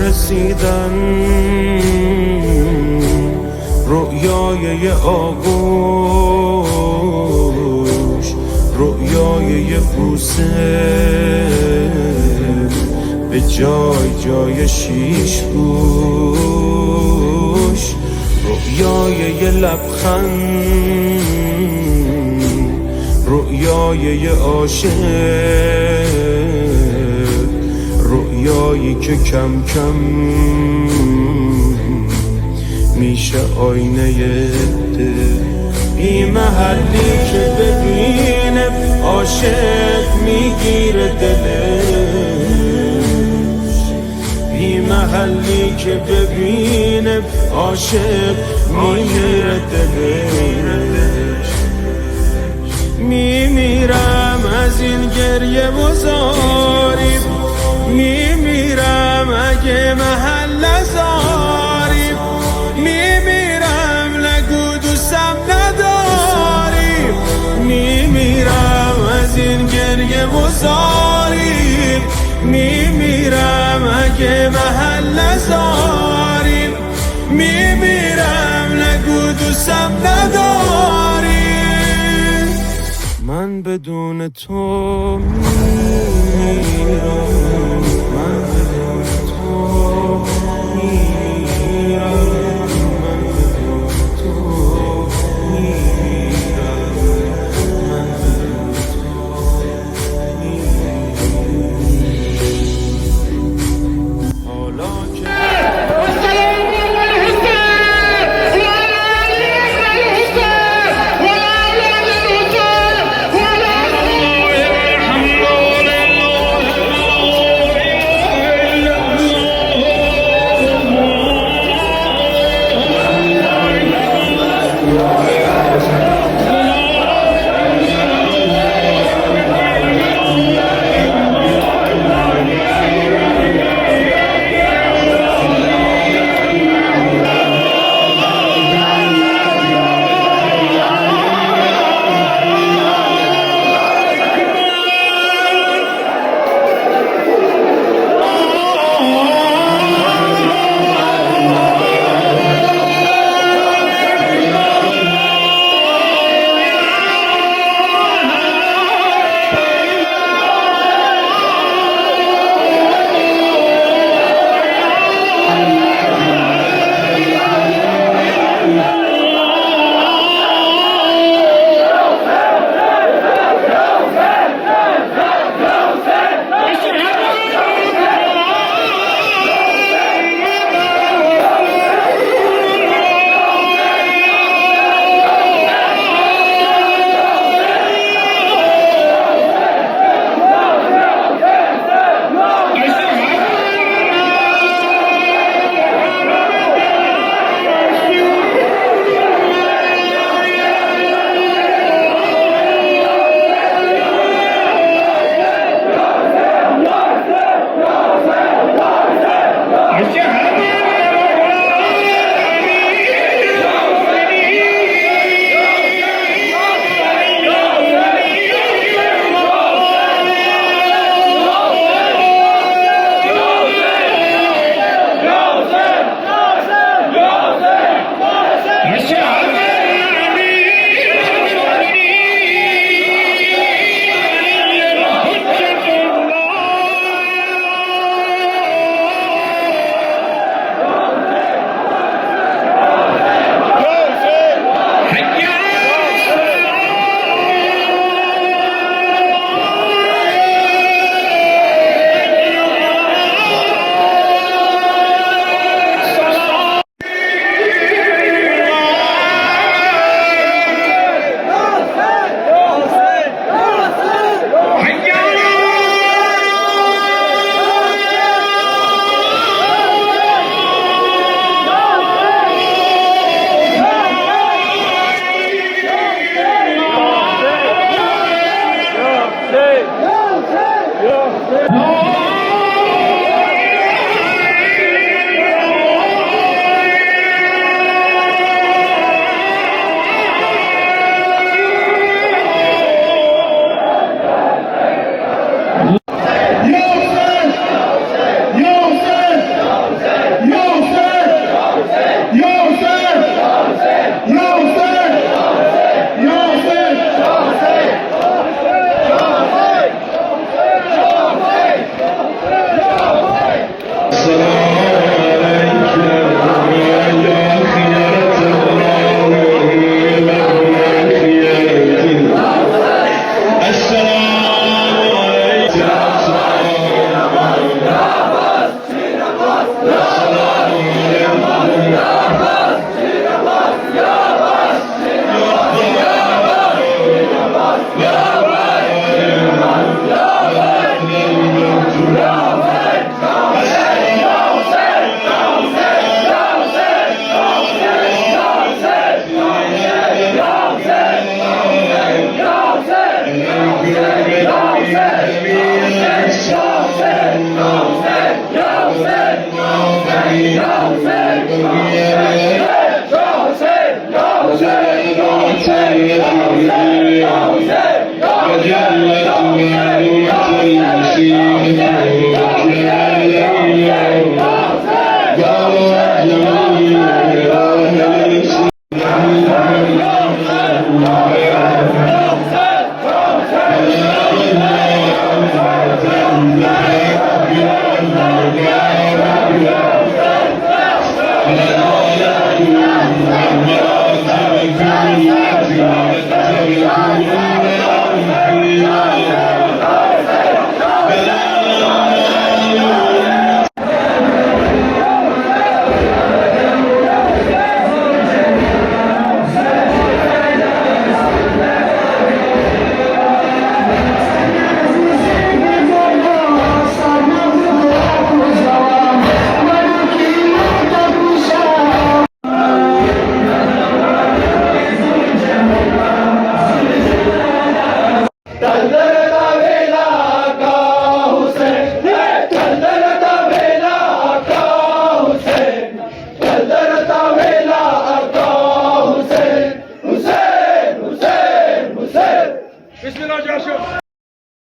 رسیدن، رؤیای آغوش، رؤیای بوسه به جای جای شیش گوش، رؤیای لبخند، رؤیای عاشق، رؤیایی که کم کم میشه آینه دل. بی محلی که ببینه عاشق میگیره دلش، بی محلی که ببینه عاشق میگیره دلش. میمیرم از این گریه و زاری، میمیرم اگه محل نزاری، میمیرم نگو دوستم نداری، میمیرم از این گریه و زاری، میمیرم اگه محل نزاری، میمیرم نگو دوستم نداری. من بدون تو میمیرم، من بدون تو میمیرم، من بدون تو میمیرم، من بدون تو میمیرم. حالا که कलरता वेला का हुसैन, कलरता वेला का हुसैन, कलरता वेला का हुसैन, हुसैन हुसैन हुसैन। बिस्मिल्लाह।